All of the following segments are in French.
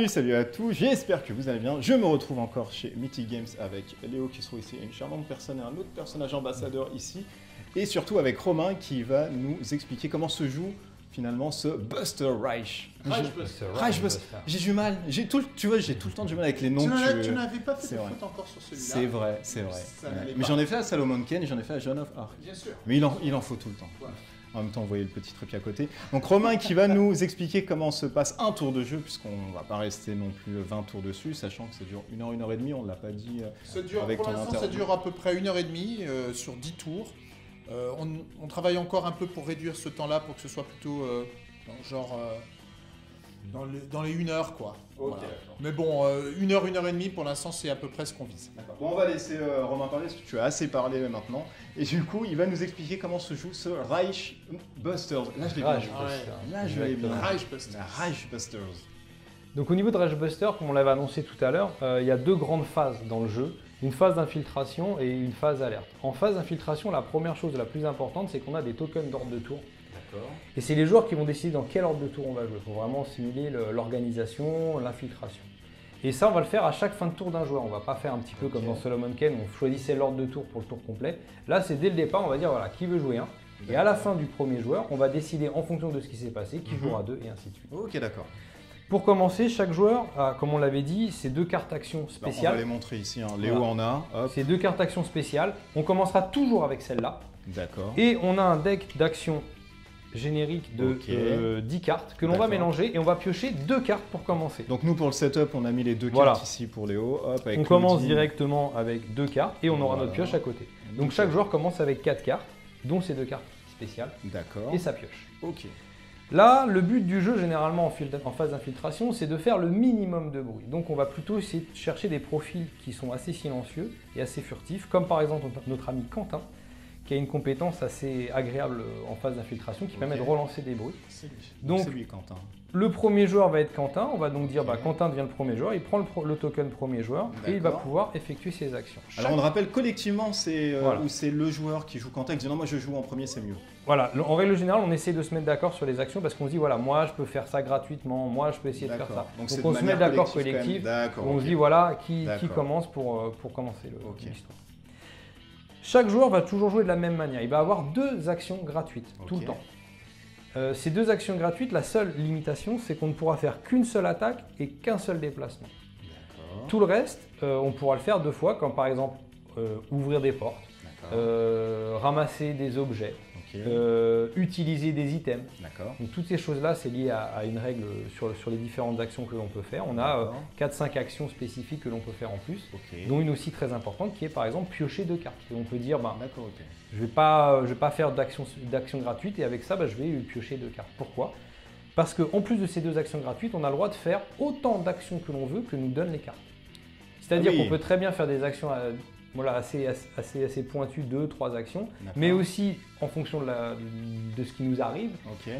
Salut à tous, j'espère que vous allez bien. Je me retrouve encore chez Mythic Games avec Léo qui se trouve ici, une charmante personne et un autre personnage ambassadeur ici. Et surtout avec Romain qui va nous expliquer comment se joue finalement ce Buster Reich. Buster. J'ai du mal, tu vois, j'ai tout le temps du mal avec les noms. Tu n'avais pas fait de faute encore sur celui-là. C'est vrai. Mais j'en ai fait à Salomon Kane et j'en ai fait à Joan of Arc. Bien sûr. Mais il en faut tout le temps. Ouais. En même temps, vous voyez le petit truc à côté. Donc Romain qui va nous expliquer comment se passe un tour de jeu, puisqu'on ne va pas rester non plus 20 tours dessus, sachant que ça dure 1 heure, 1 heure et demie, on ne l'a pas dit avec ton interview. Ça dure à peu près 1 heure et demie sur 10 tours. On travaille encore un peu pour réduire ce temps-là pour que ce soit plutôt dans les 1 heure, quoi. Okay, voilà. Mais bon, 1 heure, 1 heure et demie, pour l'instant, c'est à peu près ce qu'on vise. Bon, on va laisser Romain parler, parce que tu as assez parlé maintenant. Et du coup, il va nous expliquer comment se joue ce Reich Busters. Là, je l'ai bien. Reich Busters. Donc au niveau de Reich Buster, comme on l'avait annoncé tout à l'heure, il y a 2 grandes phases dans le jeu. Une phase d'infiltration et une phase alerte. En phase d'infiltration, la première chose la plus importante, c'est qu'on a des tokens d'ordre de tour. Et c'est les joueurs qui vont décider dans quel ordre de tour on va jouer. Il faut vraiment simuler l'organisation, l'infiltration. Et ça, on va le faire à chaque fin de tour d'un joueur. On ne va pas faire un petit peu comme dans Salomon Kane, on choisissait l'ordre de tour pour le tour complet. Là, c'est dès le départ, on va dire voilà, qui veut jouer un. Et à la fin du premier joueur, on va décider en fonction de ce qui s'est passé, qui jouera 2 et ainsi de suite. Ok, d'accord. Pour commencer, chaque joueur a, comme on l'avait dit, ces 2 cartes actions spéciales. On va les montrer ici, hein. Léo en a. Ces 2 cartes actions spéciales. On commencera toujours avec celle-là. D'accord. Et on a un deck d'actions générique de 10 cartes que l'on va mélanger et on va piocher 2 cartes pour commencer. Donc nous pour le setup, on a mis les 2 cartes ici pour Léo. Hop, avec on commence directement avec 2 cartes et on aura notre pioche à côté. Donc chaque joueur commence avec 4 cartes, dont ces 2 cartes spéciales. D'accord. Et sa pioche. Ok. Là, le but du jeu, généralement en phase d'infiltration, c'est de faire le minimum de bruit. Donc on va plutôt essayer de chercher des profils qui sont assez silencieux et assez furtifs, comme par exemple notre ami Quentin, qui a une compétence assez agréable en phase d'infiltration qui permet de relancer des bruits. C'est lui. Donc c'est lui, Quentin. Le premier joueur va être Quentin. On va donc dire Quentin devient le premier joueur, il prend le token premier joueur et il va pouvoir effectuer ses actions. Alors on le rappelle, collectivement, c'est où c'est le joueur qui joue Quentin qui dit non, moi je joue en premier, c'est mieux. Voilà, en règle générale, on essaie de se mettre d'accord sur les actions parce qu'on se dit voilà, moi je peux faire ça gratuitement, moi je peux essayer de faire ça. Donc on se met d'accord collectif, on se dit voilà qui commence pour commencer l'histoire. Chaque joueur va toujours jouer de la même manière. Il va avoir 2 actions gratuites tout le temps. Ces 2 actions gratuites, la seule limitation, c'est qu'on ne pourra faire qu'une seule attaque et qu'un seul déplacement. Tout le reste, on pourra le faire 2 fois, comme par exemple ouvrir des portes, ramasser des objets, utiliser des items. Donc toutes ces choses-là, c'est lié à une règle sur les différentes actions que l'on peut faire. On a 4-5 actions spécifiques que l'on peut faire en plus, dont une aussi très importante qui est par exemple piocher 2 cartes. Et on peut dire, je ne vais pas faire d'action gratuite et avec ça, je vais piocher 2 cartes. Pourquoi? Parce qu'en plus de ces 2 actions gratuites, on a le droit de faire autant d'actions que l'on veut que nous donnent les cartes. C'est-à-dire qu'on peut très bien faire des actions assez pointues, 2-3 actions, mais aussi en fonction de ce qui nous arrive,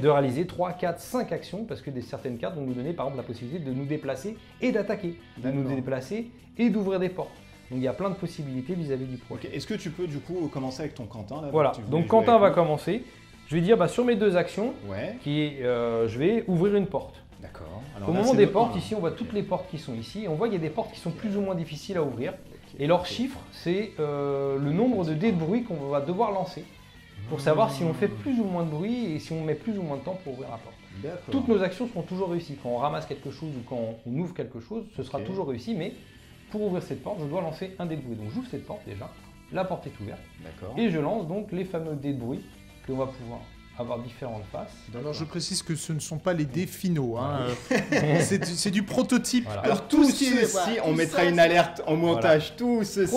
de réaliser 3, 4, 5 actions parce que certaines cartes vont nous donner par exemple la possibilité de nous déplacer et d'attaquer, de nous déplacer et d'ouvrir des portes. Donc il y a plein de possibilités vis-à-vis du projet. Est-ce que tu peux du coup commencer avec ton Quentin là, voilà, donc Quentin va commencer. Je vais dire sur mes 2 actions, je vais ouvrir une porte. D'accord. Au moment des portes, ici on voit toutes les portes qui sont ici. Et on voit qu'il y a des portes qui sont plus ou moins difficiles à ouvrir. Et leur chiffre, c'est le nombre de dés de bruit qu'on va devoir lancer pour savoir si on fait plus ou moins de bruit et si on met plus ou moins de temps pour ouvrir la porte. Toutes nos actions seront toujours réussies. Quand on ramasse quelque chose ou quand on ouvre quelque chose, ce sera toujours réussi. Mais pour ouvrir cette porte, je dois lancer un dé de bruit. Donc j'ouvre cette porte déjà, la porte est ouverte. Et je lance donc les fameux dés de bruit que l'on va pouvoir avoir différentes faces. Alors je précise que ce ne sont pas les dés finaux, hein. C'est du prototype. Voilà. Alors tout ceci, on mettra une alerte en montage, tout ceci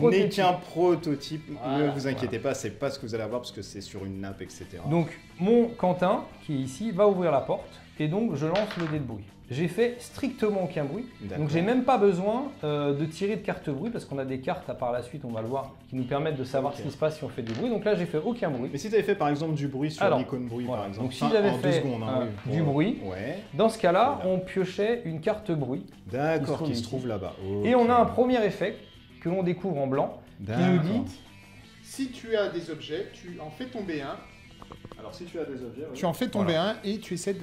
n'est qu'un prototype, ne vous inquiétez pas, c'est pas ce que vous allez avoir parce que c'est sur une nappe, etc. Donc mon Quentin, qui est ici, va ouvrir la porte et donc je lance le dé de bruit. J'ai fait strictement aucun bruit, donc j'ai même pas besoin de tirer de carte bruit parce qu'on a des cartes par la suite, on va le voir, qui nous permettent de savoir ce qui se passe si on fait du bruit. Donc là j'ai fait aucun bruit. Mais si tu avais fait par exemple du bruit sur l'icône bruit par exemple, donc si j'avais fait du bruit, dans ce cas-là on piochait une carte bruit. D'accord, qui se trouve là-bas. Et on a un premier effet que l'on découvre en blanc qui nous dit si tu as des objets, tu en fais tomber un. Alors si tu as des objets, tu en fais tomber un et tu essaies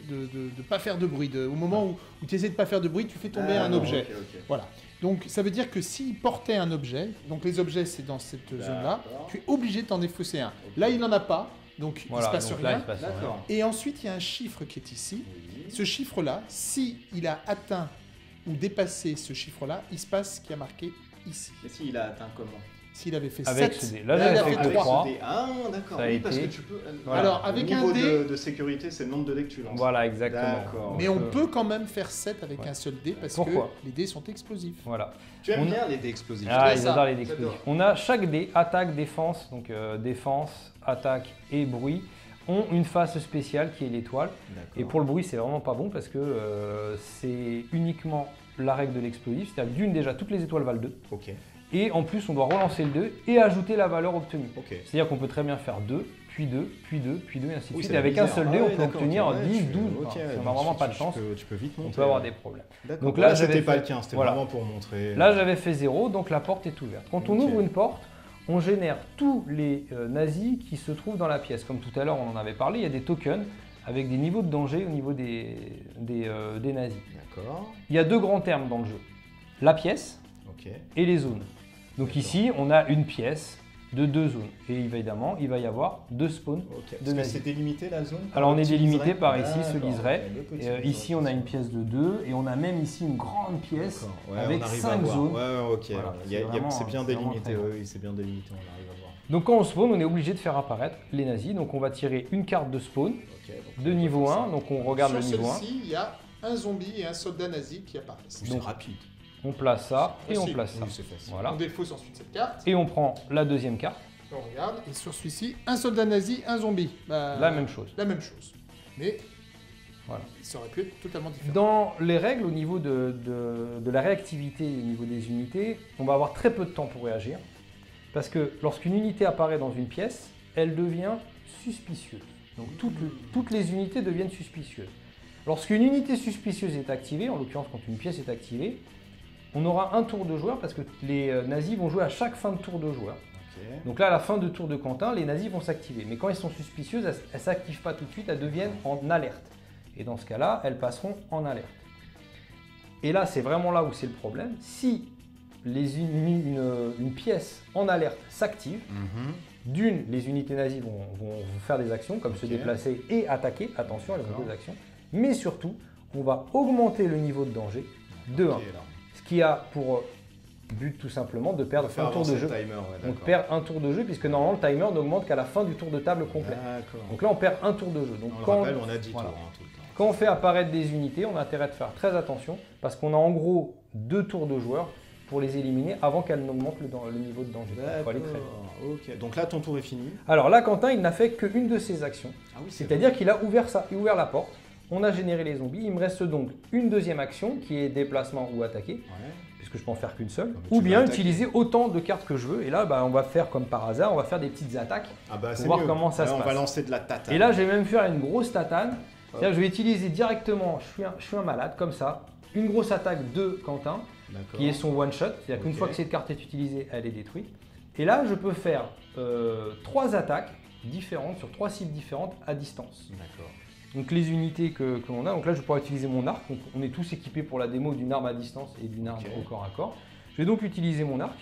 de pas faire de bruit. Au moment où tu essaies de pas faire de bruit, tu fais tomber un objet. Voilà. Donc ça veut dire que s'il portait un objet, donc les objets c'est dans cette zone-là, tu es obligé de t'en défausser un. Là il n'en a pas, donc il ne se passe rien. Et ensuite il y a un chiffre qui est ici. Oui. Ce chiffre-là, s'il a atteint ou dépassé ce chiffre-là, il se passe ce qui a marqué ici. Et s'il a atteint comment? S'il avait fait avec 7, ce dé. Là, il a fait 3. Ah, d'accord. Oui, parce que tu peux. Voilà. Alors, avec un dé de sécurité, c'est le nombre de dés que tu lances. Voilà, exactement. Mais on peut quand même faire 7 avec un seul dé parce que les dés sont explosifs. Voilà. Tu aimes bien les dés explosifs. Ah, ils adorent les dés explosifs. On a chaque dé, attaque, défense, donc défense, attaque et bruit, ont une face spéciale qui est l'étoile. Et pour le bruit, c'est vraiment pas bon parce que c'est uniquement la règle de l'explosif. C'est-à-dire que d'une, déjà, toutes les étoiles valent 2. Ok. Et en plus, on doit relancer le 2 et ajouter la valeur obtenue. Okay. C'est-à-dire qu'on peut très bien faire 2, puis 2, puis 2, puis 2, et ainsi de suite. Et avec un seul dé, on peut obtenir 10, 12. Si on n'a vraiment pas de chance, tu peux vite monter, on peut avoir des problèmes. Donc là, c'était pas le 15, c'était vraiment pour montrer. Là, j'avais fait 0, donc la porte est ouverte. Quand on ouvre une porte, on génère tous les nazis qui se trouvent dans la pièce. Comme tout à l'heure, on en avait parlé, il y a des tokens avec des niveaux de danger au niveau des nazis. D'accord. Il y a deux grands termes dans le jeu. La pièce et les zones. Donc ici, on a une pièce de 2 zones. Et évidemment, il va y avoir 2 spawns de nazis. C'est délimité la zone? Alors on est délimité par ici, ce liseré. Ici, on a une pièce de 2 et on a même ici une grande pièce avec 5 zones. Voilà, c'est bien délimité, c'est bien délimité, on arrive à voir. Donc quand on spawn, on est obligé de faire apparaître les nazis. Donc on va tirer une carte de spawn de niveau 1. Donc on regarde le niveau 1. Sur celle-ci, il y a un zombie et un soldat nazi qui apparaissent. C'est rapide. On place ça et on place ça. Voilà. On défausse ensuite cette carte. Et on prend la deuxième carte. On regarde. Et sur celui-ci, un soldat nazi, un zombie. La même chose. La même chose. Mais ça aurait pu être totalement différent. Dans les règles au niveau de la réactivité au niveau des unités, on va avoir très peu de temps pour réagir. Parce que lorsqu'une unité apparaît dans une pièce, elle devient suspicieuse. Donc toutes les unités deviennent suspicieuses. Lorsqu'une unité suspicieuse est activée, en l'occurrence quand une pièce est activée, on aura un tour de joueur parce que les nazis vont jouer à chaque fin de tour de joueur. Donc là, à la fin de tour de Quentin, les nazis vont s'activer. Mais quand elles sont suspicieuses, elles ne s'activent pas tout de suite, elles deviennent en alerte. Et dans ce cas-là, elles passeront en alerte. Et là, c'est vraiment là où c'est le problème. Si une pièce en alerte s'active, d'une, les unités nazies vont faire des actions comme se déplacer et attaquer. Attention, elles ont des actions. Mais surtout, on va augmenter le niveau de danger de 1. Ce qui a pour but tout simplement de perdre un tour de jeu. On perd un tour de jeu puisque normalement le timer n'augmente qu'à la fin du tour de table complet. Donc là on perd un tour de jeu. Donc on a 10 tours tout le temps. Quand on fait apparaître des unités, on a intérêt de faire très attention parce qu'on a en gros 2 tours de joueurs pour les éliminer avant qu'elles n'augmentent le niveau de danger. Il faut aller très vite. Donc là ton tour est fini. Alors là Quentin il n'a fait qu'une de ses actions. C'est-à-dire qu'il a ouvert la porte. On a généré les zombies. Il me reste donc une deuxième action qui est déplacement ou attaquer, puisque je peux en faire qu'une seule, ou bien utiliser autant de cartes que je veux. Et là, on va faire comme par hasard, on va faire des petites attaques pour voir comment ça se passe. On va lancer de la tatane. Et là, je vais même faire une grosse tatane. C'est-à-dire, je vais utiliser directement, je suis un malade, comme ça, une grosse attaque de Quentin, qui est son one-shot. C'est-à-dire qu'une fois que cette carte est utilisée, elle est détruite. Et là, je peux faire 3 attaques différentes sur 3 cibles différentes à distance. D'accord. Donc les unités que l'on a, donc là je pourrais utiliser mon arc, donc on est tous équipés pour la démo d'une arme à distance et d'une arme au corps à corps. Je vais donc utiliser mon arc,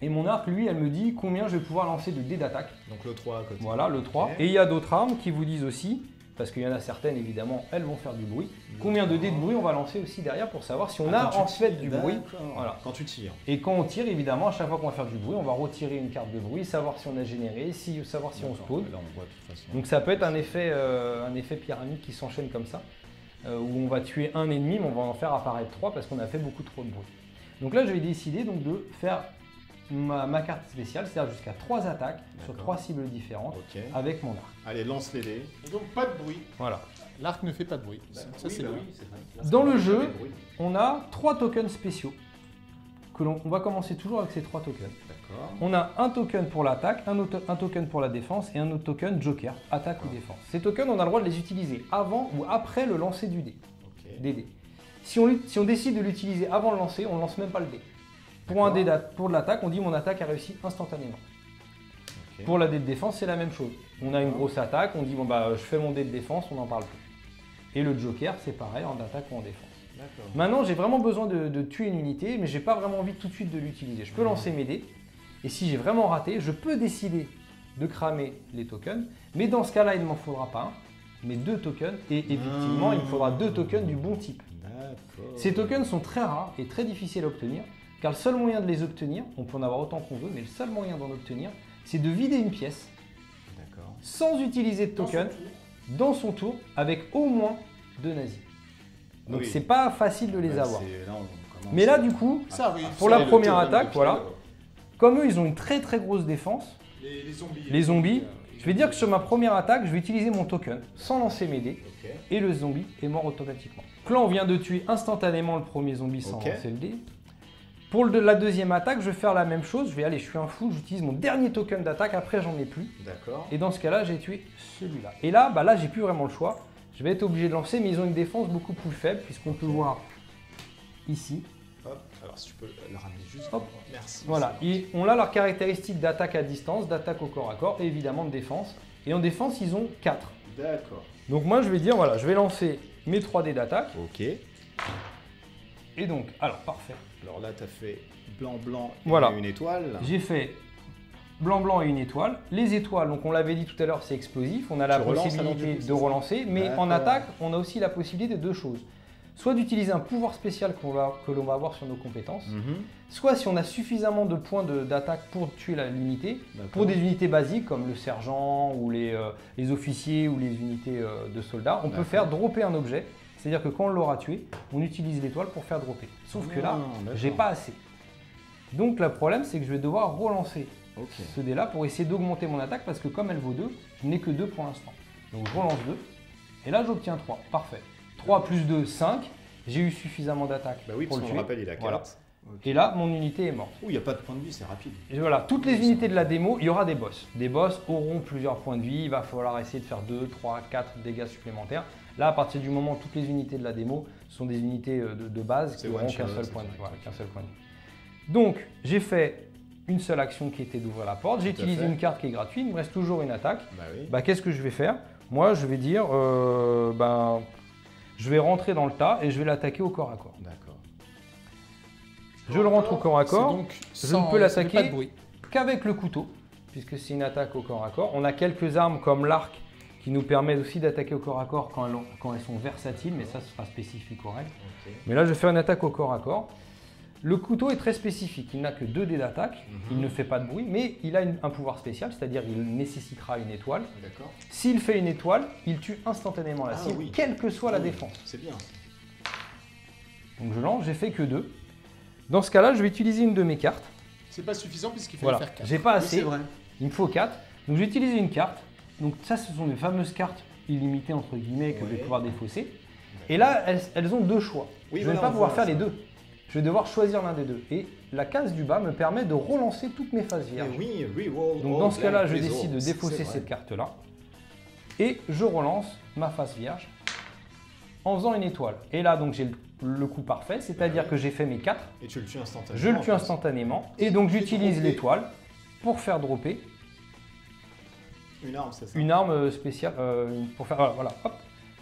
et mon arc lui elle me dit combien je vais pouvoir lancer de dés d'attaque. Donc le 3 à côté. Voilà le 3, et il y a d'autres armes qui vous disent aussi, parce qu'il y en a certaines évidemment, elles vont faire du bruit, combien de dés de bruit on va lancer aussi derrière pour savoir si on a en fait du bruit. Voilà. Quand tu tires. Et quand on tire évidemment, à chaque fois qu'on va faire du bruit, on va retirer une carte de bruit, savoir si on a généré, savoir si on spawn. Là, on voit de toute façon. Donc ça peut être un effet pyramide qui s'enchaîne comme ça, où on va tuer un ennemi, mais on va en faire apparaître 3 parce qu'on a fait beaucoup trop de bruit. Donc là je vais décider donc de faire ma carte spéciale, c'est-à-dire jusqu'à 3 attaques sur 3 cibles différentes avec mon arc. Allez, lance les dés. Et donc pas de bruit. Voilà. L'arc ne fait pas de bruit. Dans le jeu, on a 3 tokens spéciaux. On va commencer toujours avec ces 3 tokens. On a un token pour l'attaque, un token pour la défense et un autre token joker, attaque ou défense. Ces tokens, on a le droit de les utiliser avant ou après le lancer du dé. Des dés. Si on décide de l'utiliser avant le lancer, on ne lance même pas le dé. Pour l'attaque, on dit mon attaque a réussi instantanément. Pour la dé de défense, c'est la même chose. On a une grosse attaque, on dit bon je fais mon dé de défense, on n'en parle plus. Et le joker, c'est pareil, en attaque ou en défense. Maintenant, j'ai vraiment besoin de tuer une unité, mais j'ai pas vraiment envie tout de suite de l'utiliser. Je peux lancer mes dés, et si j'ai vraiment raté, je peux décider de cramer les tokens, mais dans ce cas-là, il ne m'en faudra pas un, mais 2 tokens, et effectivement, il me faudra 2 tokens du bon type. Ces tokens sont très rares et très difficiles à obtenir, car le seul moyen de les obtenir, on peut en avoir autant qu'on veut, mais le seul moyen d'en obtenir, c'est de vider une pièce, sans utiliser de token, dans son tour, avec au moins 2 nazis. Donc c'est pas facile de les avoir. Mais là du coup, pour la première attaque, voilà, comme eux ils ont une très très grosse défense, les zombies, je vais dire que sur ma première attaque, je vais utiliser mon token sans lancer mes dés, et le zombie est mort automatiquement. Donc là on vient de tuer instantanément le premier zombie sans lancer le dé. Pour la deuxième attaque, je vais faire la même chose, je suis un fou, j'utilise mon dernier token d'attaque, après j'en ai plus. Et dans ce cas-là, j'ai tué celui-là. Et là, là j'ai plus vraiment le choix. Je vais être obligé de lancer, mais ils ont une défense beaucoup plus faible, puisqu'on peut voir ici. Hop, alors si tu peux le ramener juste. Hop. Merci. Voilà, et on a leurs caractéristiques d'attaque à distance, d'attaque au corps à corps, et évidemment de défense. Et en défense, ils ont 4. D'accord. Donc moi, je vais dire, voilà, je vais lancer mes 3 dés d'attaque. Ok. Et donc, alors, parfait. Alors là, tu as fait blanc et une étoile. J'ai fait blanc et une étoile. Les étoiles, donc on l'avait dit tout à l'heure, c'est explosif. On a la possibilité de relancer, mais en attaque, on a aussi la possibilité de 2 choses. Soit d'utiliser un pouvoir spécial que l'on va avoir sur nos compétences, soit si on a suffisamment de points d'attaque pour tuer l'unité, pour des unités basiques comme le sergent ou les officiers ou les unités de soldats, on peut faire dropper un objet. C'est-à-dire que quand on l'aura tué, on utilise l'étoile pour faire dropper. Sauf que là, j'ai pas assez. Donc le problème, c'est que je vais devoir relancer ce dé-là pour essayer d'augmenter mon attaque parce que comme elle vaut 2, je n'ai que 2 pour l'instant. Donc je relance 2 et là j'obtiens 3. Parfait. 3 plus 2, 5. J'ai eu suffisamment d'attaque pour le tuer. On rappelle, il a 4. Voilà. Et là, mon unité est morte. Il n'y a pas de point de vie, c'est rapide. Et voilà, toutes les unités de la démo, il y aura des boss. Des boss auront plusieurs points de vie. Il va falloir essayer de faire 2, 3, 4 dégâts supplémentaires. Là, à partir du moment où toutes les unités de la démo sont des unités de base qui n'auront qu'un seul point de vie. Voilà, donc, j'ai fait une seule action qui était d'ouvrir la porte. J'ai utilisé une carte qui est gratuite. Il me reste toujours une attaque. Qu'est-ce que je vais faire? Moi, je vais dire, je vais rentrer dans le tas et je vais l'attaquer au corps à corps. D'accord. Je le rentre au corps à corps. Donc, je ne peux l'attaquer qu'avec le couteau, puisque c'est une attaque au corps à corps. On a quelques armes comme l'arc qui nous permettent aussi d'attaquer au corps à corps quand elles sont versatiles, mais ça, ce sera spécifique au règles. Mais là, je vais faire une attaque au corps à corps. Le couteau est très spécifique, il n'a que 2 dés d'attaque, il ne fait pas de bruit, mais il a un pouvoir spécial, c'est-à-dire il nécessitera une étoile. S'il fait une étoile, il tue instantanément la cible, quelle que soit la défense. C'est bien. Donc je lance, j'ai fait que 2. Dans ce cas-là, je vais utiliser une de mes cartes. C'est pas suffisant puisqu'il faut faire 4. J'ai pas assez, il me faut 4. Donc je vais utiliser une carte. Donc ça, ce sont des fameuses cartes illimitées entre guillemets que je vais pouvoir défausser. Et là, elles ont 2 choix. Je ne vais pas pouvoir faire les 2. Je vais devoir choisir l'un des 2. Et la case du bas me permet de relancer toutes mes phases vierges. Donc dans ce cas-là, je décide de défausser cette carte-là. Et je relance ma phase vierge en faisant une étoile. Et là, donc j'ai le coup parfait, c'est-à-dire que j'ai fait mes 4. Et tu le tues instantanément. Je le tue instantanément. Et donc j'utilise l'étoile pour faire dropper. Une arme, c'est ça? Une arme spéciale pour faire,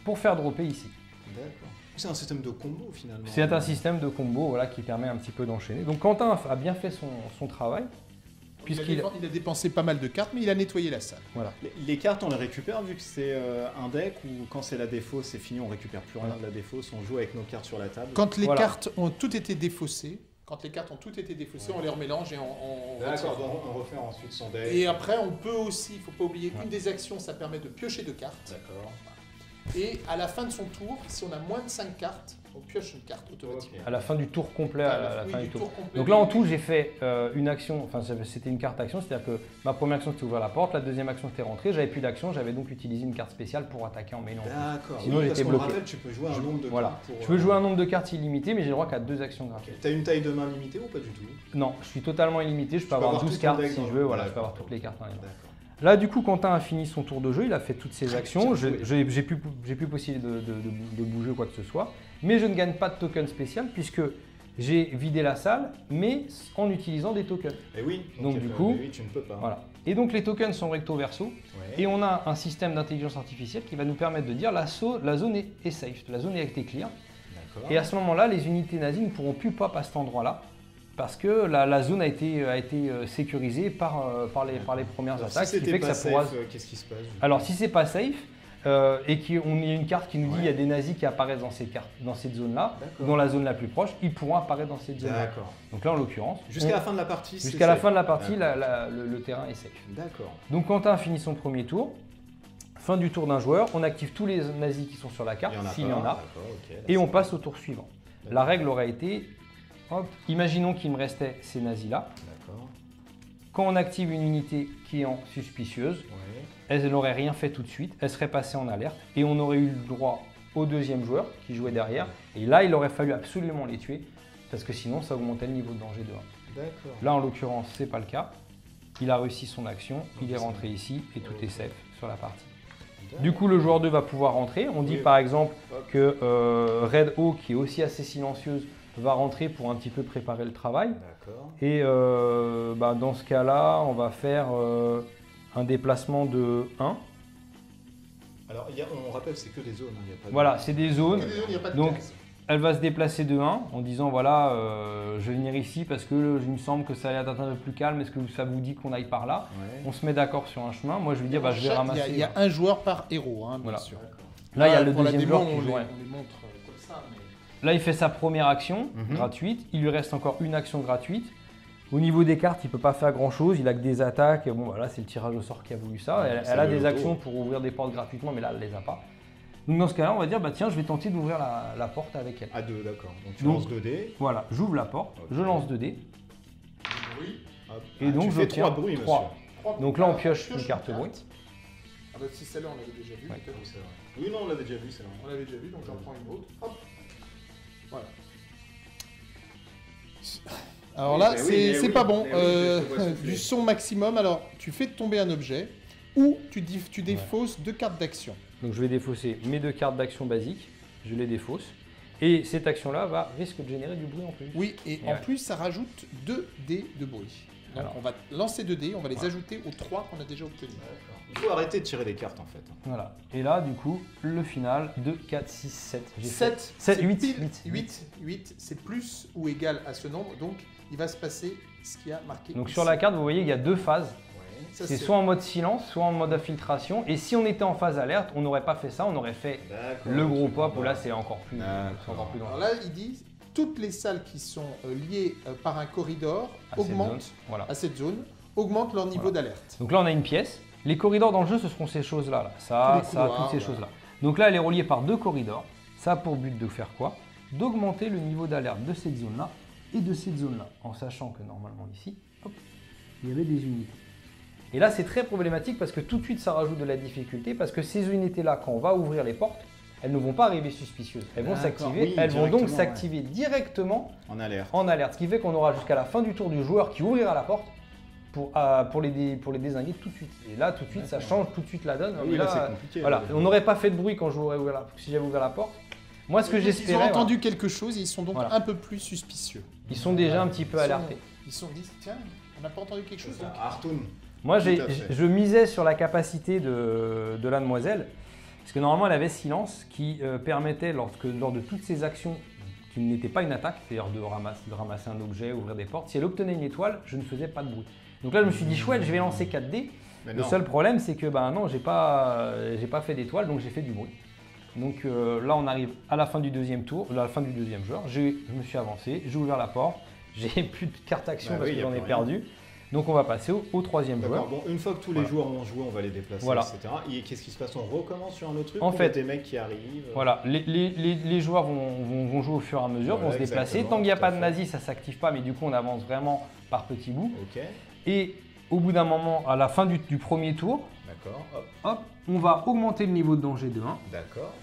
pour faire dropper ici. D'accord. C'est un système de combo finalement. C'est un système de combo qui permet un petit peu d'enchaîner. Donc Quentin a bien fait son travail. Il a dépensé pas mal de cartes, mais il a nettoyé la salle. Voilà. Les cartes, on les récupère vu que c'est un deck ou quand c'est la défausse, c'est fini, on récupère plus rien de la défausse, on joue avec nos cartes sur la table. Quand les cartes ont toutes été défaussées, on les remélange et on refait ensuite son deck. Et après, on peut aussi, il ne faut pas oublier qu'une des actions, ça permet de piocher 2 cartes. D'accord. Et à la fin de son tour, si on a moins de 5 cartes, on pioche une carte automatiquement. À la fin du tour complet, à la fin du tour. Donc là, en tout, j'ai fait une action, enfin c'était une carte action, c'est-à-dire que ma première action c'était ouvrir la porte, la deuxième action c'était rentrer, j'avais plus d'action, j'avais donc utilisé une carte spéciale pour attaquer en mêlant. D'accord. Sinon j'étais bloqué. Rappelle, tu peux jouer un nombre de cartes. Je peux jouer un nombre de cartes illimité, mais j'ai le droit qu'à 2 actions gratuites. Tu as une taille de main limitée ou pas du tout? Non, je suis totalement illimité, je peux avoir 12 cartes si je veux, je peux avoir toutes les cartes dans les mains. Là, du coup, Quentin a fini son tour de jeu, il a fait toutes ses actions. J'ai plus possibilité de bouger quoi que ce soit. Mais je ne gagne pas de token spécial puisque j'ai vidé la salle, mais en utilisant des tokens. Et oui, donc du coup, tu ne peux pas. Voilà. Et donc les tokens sont recto verso et on a un système d'intelligence artificielle qui va nous permettre de dire la zone est safe, la zone a été clear. Et à ce moment-là, les unités nazies ne pourront plus pop à cet endroit-là parce que la zone a été sécurisée par les premières attaques. Si c'était pas safe, qu'est-ce qui se passe? Alors si c'est pas safe et qu'on y a une carte qui nous dit qu'il y a des nazis qui apparaissent dans cette zone-là, dans la zone la plus proche, ils pourront apparaître dans cette zone-là. Donc là en l'occurrence, jusqu'à la fin de la partie, jusqu'à la fin de la partie, le terrain est safe. D'accord. Donc Quentin a fini son premier tour. Fin du tour d'un joueur, on active tous les nazis qui sont sur la carte, s'il y en a, et on passe au tour suivant. La règle aurait été, imaginons qu'il me restait ces nazis-là. Quand on active une unité qui est en suspicieuse, elle n'aurait rien fait tout de suite, elle serait passée en alerte, et on aurait eu le droit au deuxième joueur qui jouait derrière, et là il aurait fallu absolument les tuer, parce que sinon ça augmentait le niveau de danger de 1. Là en l'occurrence, c'est pas le cas. Il a réussi son action, il est rentré ici, et tout est safe sur la partie. Du coup, le joueur 2 va pouvoir rentrer. On dit par exemple que Red O, qui est aussi assez silencieuse, va rentrer pour un petit peu préparer le travail. Et dans ce cas-là, on va faire un déplacement de 1. Alors, on rappelle, c'est que des zones. Voilà, c'est des zones. Donc, elle va se déplacer de 1 en disant voilà, je vais venir ici parce que il me semble que ça a l'air d'être un peu plus calme. Est-ce que ça vous dit qu'on aille par là? On se met d'accord sur un chemin. Moi, je vais dire je vais ramasser. Il y a un joueur par héros, bien sûr. Là, il y a le deuxième joueur qui joue. On les montre comme ça. Là, il fait sa première action gratuite. Il lui reste encore une action gratuite. Au niveau des cartes, il ne peut pas faire grand-chose. Il a que des attaques. Bon, voilà, c'est le tirage au sort qui a voulu ça. Elle a des actions pour ouvrir des portes gratuitement, mais là, elle ne les a pas. Donc dans ce cas-là, on va dire, tiens, je vais tenter d'ouvrir la porte avec elle. À 2, d'accord. Donc tu lances 2 dés. Voilà, j'ouvre la porte, je lance 2 dés. Et donc je fais 3 bruits, 3. Donc là, on pioche une carte bruit. Ah bah si celle-là, on l'avait déjà vue. Oui, non, on l'avait déjà vue, celle-là. On l'avait déjà vue, donc j'en prends une autre. Hop. Voilà. Alors là, c'est pas bon. Du son maximum. Alors, tu fais tomber un objet ou tu défausses 2 cartes d'action. Donc je vais défausser mes 2 cartes d'action basiques, je les défausse. Et cette action-là risque de générer du bruit en plus. Oui, et en plus, ça rajoute 2 dés de bruit. Donc on va lancer 2 dés, on va les ajouter aux 3 qu'on a déjà obtenus. Il faut arrêter de tirer des cartes en fait. Voilà. Et là, du coup, le final, 2, 4, 6, 7. 7, 8, c'est plus ou égal à ce nombre, donc il va se passer ce qui a marqué. Donc ici. sur la carte, vous voyez, il y a 2 phases. C'est soit en mode silence, soit en mode infiltration. Et si on était en phase alerte, on n'aurait pas fait ça, on aurait fait le gros pop où là c'est encore plus dangereux. Alors là, il dit toutes les salles qui sont liées par un corridor augmentent à cette zone, augmentent leur niveau d'alerte. Donc là, on a une pièce. Les corridors dans le jeu, ce seront ces choses-là. Ça, toutes ces choses-là. Donc là, elle est reliée par 2 corridors. Ça a pour but de faire quoi? D'augmenter le niveau d'alerte de cette zone-là et de cette zone-là. En sachant que normalement ici, hop, il y avait des unités. Et là, c'est très problématique parce que tout de suite, ça rajoute de la difficulté parce que ces unités-là, quand on va ouvrir les portes, elles ne vont pas arriver suspicieuses. Elles vont s'activer. Elles vont donc s'activer directement en alerte. Ce qui fait qu'on aura jusqu'à la fin du tour du joueur qui ouvrira la porte pour les dézinguer tout de suite. Et là, tout de suite, ça change tout de suite la donne. Oui, là, c'est compliqué. Voilà. On n'aurait pas fait de bruit quand si j'avais ouvert la porte. Moi, ce que j'espérais. Ils ont entendu quelque chose et ils sont donc un peu plus suspicieux. Ils sont déjà un petit peu alertés. Ils se sont dit, tiens, on n'a pas entendu quelque chose. Artoun. Moi, je misais sur la capacité de la demoiselle, parce que normalement, elle avait silence qui permettait, lors de toutes ses actions qui n'étaient pas une attaque, c'est-à-dire de ramasser un objet, ouvrir des portes, si elle obtenait une étoile, je ne faisais pas de bruit. Donc là, je me suis dit, chouette, je vais lancer 4 dés. Le seul problème, c'est que non, j'ai pas fait d'étoile, donc j'ai fait du bruit. Donc là, on arrive à la fin du deuxième tour, à la fin du deuxième joueur. Je me suis avancé, j'ai ouvert la porte, j'ai plus de carte action parce que j'en ai perdu. Donc on va passer au troisième joueur. Bon, une fois que tous les joueurs ont joué, on va les déplacer, etc. Et qu'est-ce qui se passe? On recommence sur un autre truc? En fait, des mecs qui arrivent. Voilà, les joueurs vont jouer au fur et à mesure, vont se déplacer. Tant qu'il n'y a pas de nazis, ça ne s'active pas, mais du coup on avance vraiment par petits bouts. Et au bout d'un moment, à la fin du premier tour, hop, on va augmenter le niveau de danger de 1. D'accord.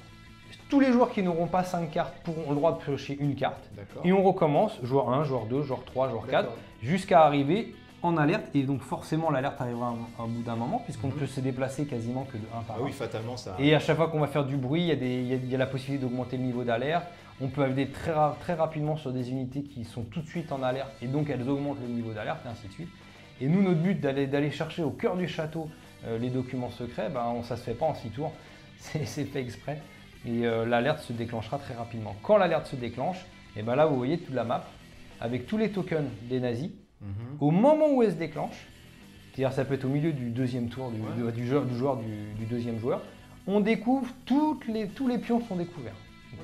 Tous les joueurs qui n'auront pas 5 cartes auront le droit de piocher une carte. Et on recommence, joueur 1, joueur 2, joueur 3, joueur 4, jusqu'à arriver en alerte. Et donc forcément, l'alerte arrivera à un bout d'un moment, puisqu'on ne peut se déplacer quasiment que de 1 par 1. Oui, fatalement, ça. Et à chaque fois qu'on va faire du bruit, il y a la possibilité d'augmenter le niveau d'alerte. On peut aller très rapidement sur des unités qui sont tout de suite en alerte, et donc elles augmentent le niveau d'alerte, et ainsi de suite. Et nous, notre but d'aller chercher au cœur du château les documents secrets, ça ne se fait pas en 6 tours, c'est fait exprès. Et l'alerte se déclenchera très rapidement. Quand l'alerte se déclenche, et là vous voyez toute la map avec tous les tokens des nazis. Au moment où elle se déclenche, c'est-à-dire ça peut être au milieu du deuxième tour du deuxième joueur, on découvre tous les pions sont découverts.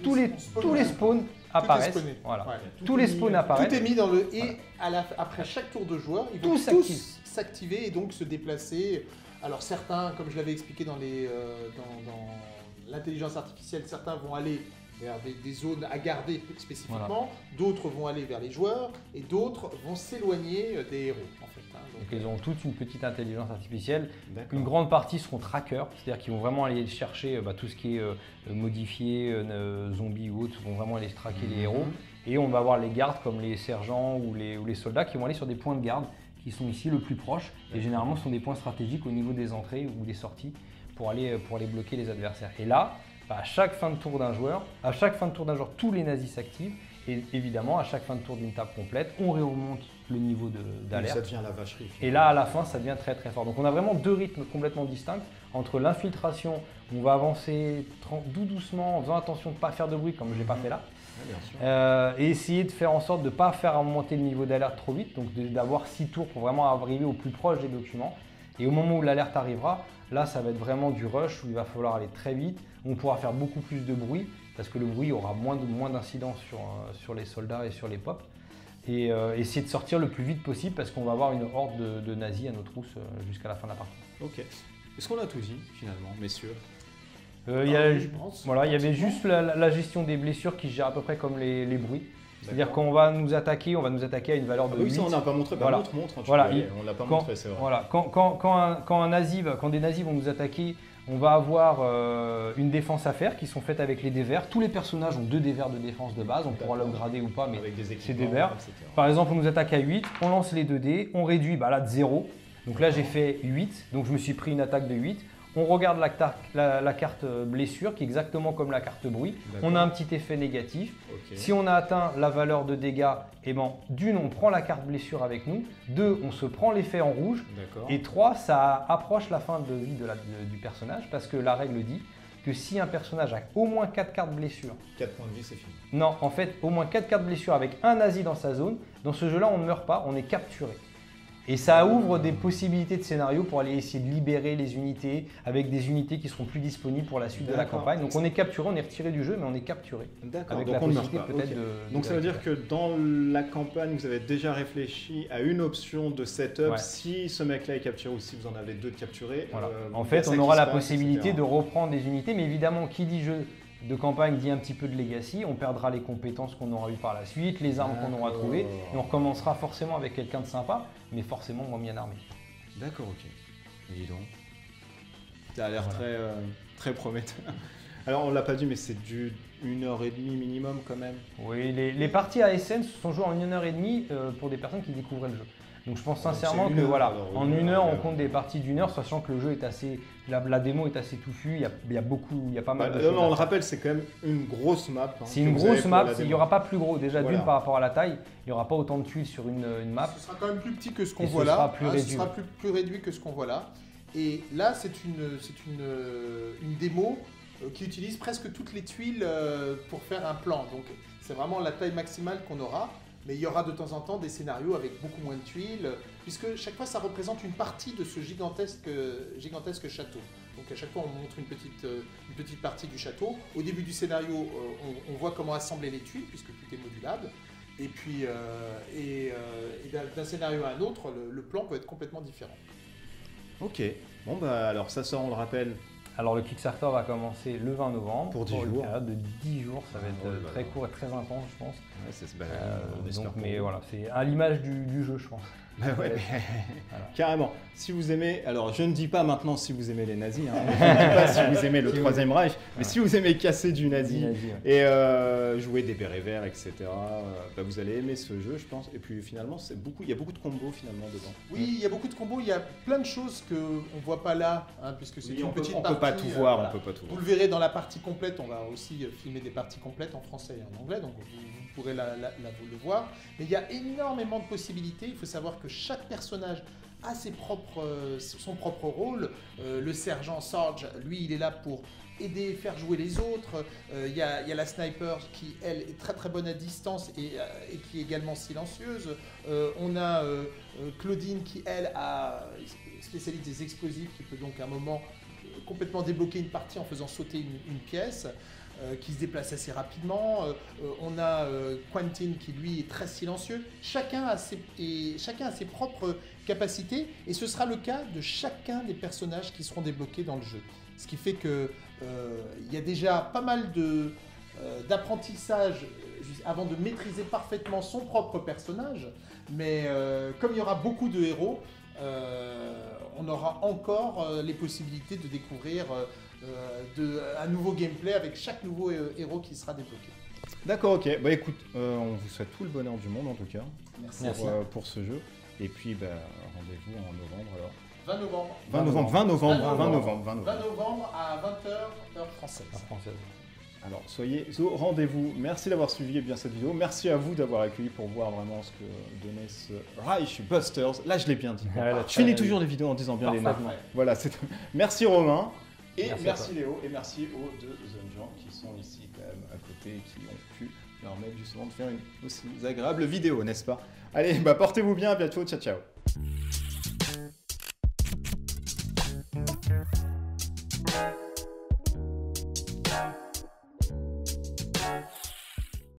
Tous les spawns apparaissent. Voilà. Ouais. Tous les spawns apparaissent. Tout est mis dans le et après chaque tour de joueur, ils vont tous s'activer et donc se déplacer. Alors certains, comme je l'avais expliqué dans l'intelligence artificielle, certains vont aller vers des zones à garder spécifiquement, d'autres vont aller vers les joueurs et d'autres vont s'éloigner des héros en fait. Donc ils ont toute une petite intelligence artificielle. Une grande partie seront trackers, c'est-à-dire qu'ils vont vraiment aller chercher tout ce qui est modifié, zombies ou autres, vont vraiment aller traquer les héros. Et on va avoir les gardes comme les sergents ou les soldats qui vont aller sur des points de garde qui sont ici le plus proches. Et généralement ce sont des points stratégiques au niveau des entrées ou des sorties pour aller bloquer les adversaires. Et là, à chaque fin de tour d'un joueur, tous les nazis s'activent. Et évidemment, à chaque fin de tour d'une table complète, on remonte le niveau d'alerte. Ça devient la vacherie. Et là, à la fin, ça devient très très fort. Donc on a vraiment deux rythmes complètement distincts entre l'infiltration, où on va avancer doucement, en faisant attention de ne pas faire de bruit, comme je ne l'ai pas fait là. Bien sûr. Et essayer de faire en sorte de ne pas faire monter le niveau d'alerte trop vite, donc d'avoir 6 tours pour vraiment arriver au plus proche des documents. Et au moment où l'alerte arrivera, là, ça va être vraiment du rush où il va falloir aller très vite. On pourra faire beaucoup plus de bruit parce que le bruit aura moins d'incidence sur les soldats et sur les pops. Et essayer de sortir le plus vite possible parce qu'on va avoir une horde de nazis à nos trousses jusqu'à la fin de la partie. Ok. Est-ce qu'on a tout dit finalement, messieurs? Il y avait juste la gestion des blessures qui gère à peu près comme les bruits. C'est-à-dire qu'on va nous attaquer à une valeur de 8. Oui, ça on n'a pas montré, voilà. L'autre montre, on ne l'a pas montré, c'est vrai. Voilà. Quand des nazis vont nous attaquer, on va avoir une défense à faire qui sont faites avec les dés verts. Tous les personnages ont 2 dés verts de défense de base, on pourra l'upgrader ou pas, mais c'est des verts. Par exemple, on nous attaque à 8, on lance les 2 dés, on réduit là de 0. Donc là j'ai fait 8, donc je me suis pris une attaque de 8. On regarde la carte blessure qui est exactement comme la carte bruit. On a un petit effet négatif. Okay. Si on a atteint la valeur de dégâts, d'une, on prend la carte blessure avec nous. 2, on se prend l'effet en rouge. Et 3, ça approche la fin de vie du personnage parce que la règle dit que si un personnage a au moins 4 cartes blessure… 4 points de vie, c'est fini. Non, en fait, au moins 4 cartes blessure avec un nazi dans sa zone. Dans ce jeu-là, on ne meurt pas, on est capturé. Et ça ouvre des possibilités de scénario pour aller essayer de libérer les unités avec des unités qui seront plus disponibles pour la suite de la campagne. Donc on est capturé, on est retiré du jeu, mais on est capturé. D'accord. Avec donc la possibilité peut-être Donc ça veut dire que dans la campagne, vous avez déjà réfléchi à une option de setup. Si ce mec-là est capturé ou si vous en avez 2 de capturés. Voilà. En fait, on aura la possibilité de reprendre des unités, mais évidemment, qui dit jeu de campagne dit un petit peu de legacy, on perdra les compétences qu'on aura eues par la suite, les armes qu'on aura trouvées, et on recommencera forcément avec quelqu'un de sympa, mais forcément moins bien armé. D'accord, ok. Dis donc. Ça a l'air très prometteur. Alors on l'a pas dit, mais c'est du 1h30 minimum quand même. Oui, les parties à SN sont jouées en 1h30 pour des personnes qui découvrent le jeu. Donc je pense sincèrement que en 1 heure, on compte des parties d'1 heure, sachant que le jeu est assez, la démo est assez touffue, il y a pas mal de choses. On le rappelle, c'est quand même une grosse map. C'est une grosse map, il n'y aura pas plus gros. Déjà d'une par rapport à la taille, il n'y aura pas autant de tuiles sur une map. Ce sera quand même plus petit que ce qu'on voit là. Ce sera plus réduit que ce qu'on voit là. Et là, c'est une démo qui utilise presque toutes les tuiles pour faire un plan. Donc c'est vraiment la taille maximale qu'on aura. Mais il y aura de temps en temps des scénarios avec beaucoup moins de tuiles, puisque chaque fois ça représente une partie de ce gigantesque château. Donc à chaque fois on montre une petite partie du château. Au début du scénario, on voit comment assembler les tuiles, puisque tout est modulable. Et puis d'un scénario à un autre, le plan peut être complètement différent. Ok, bon bah alors ça sort, on le rappelle. Alors le Kickstarter va commencer le 20 novembre pour 10 jours. Une période de 10 jours, ça va être très court et très intense, je pense. Mais voilà, c'est à l'image du jeu, je pense. Voilà. Carrément. Si vous aimez, alors je ne dis pas maintenant si vous aimez les nazis, je ne dis pas si vous aimez le Troisième Reich, mais si vous aimez casser du nazi et jouer des bérets verts, etc., vous allez aimer ce jeu, je pense. Et puis finalement, il y a beaucoup de combos finalement dedans. Oui, il y a beaucoup de combos, il y a plein de choses qu'on ne voit pas là, puisque c'est une petite partie. On ne peut pas tout voir, on peut pas tout voir. Vous le verrez dans la partie complète, on va aussi filmer des parties complètes en français et en anglais, donc vous pourrez le voir. Mais il y a énormément de possibilités, il faut savoir que chaque personnage a son propre rôle. Le sergent Sarge, lui, il est là pour aider, faire jouer les autres. Il y a la sniper qui, elle, est très très bonne à distance et qui est également silencieuse. On a Claudine qui, elle, a spécialiste des explosifs, qui peut donc à un moment complètement débloquer une partie en faisant sauter une pièce. Qui se déplace assez rapidement. On a Quentin qui lui est très silencieux. Chacun a ses propres capacités et ce sera le cas de chacun des personnages qui seront débloqués dans le jeu. Ce qui fait que il y a déjà pas mal d'apprentissage avant de maîtriser parfaitement son propre personnage. Mais comme il y aura beaucoup de héros, on aura encore les possibilités de découvrir un nouveau gameplay avec chaque nouveau héros qui sera débloqué. D'accord, ok. Bah écoute, on vous souhaite tout le bonheur du monde en tout cas. Merci. Pour ce jeu. Et puis rendez-vous en novembre alors. 20 novembre à 20h, heure française. Alors soyez au rendez-vous. Merci d'avoir suivi cette vidéo. Merci à vous d'avoir accueilli pour voir vraiment ce que donnait ce Reich Busters. Là je l'ai bien dit. Je finis toujours les vidéos en disant bien les noms. Voilà, merci Romain. Et merci Léo, et merci aux deux jeunes gens qui sont ici quand même à côté et qui ont pu permettre justement de faire une aussi agréable vidéo, n'est-ce pas? Allez, portez-vous bien, à bientôt, ciao ciao.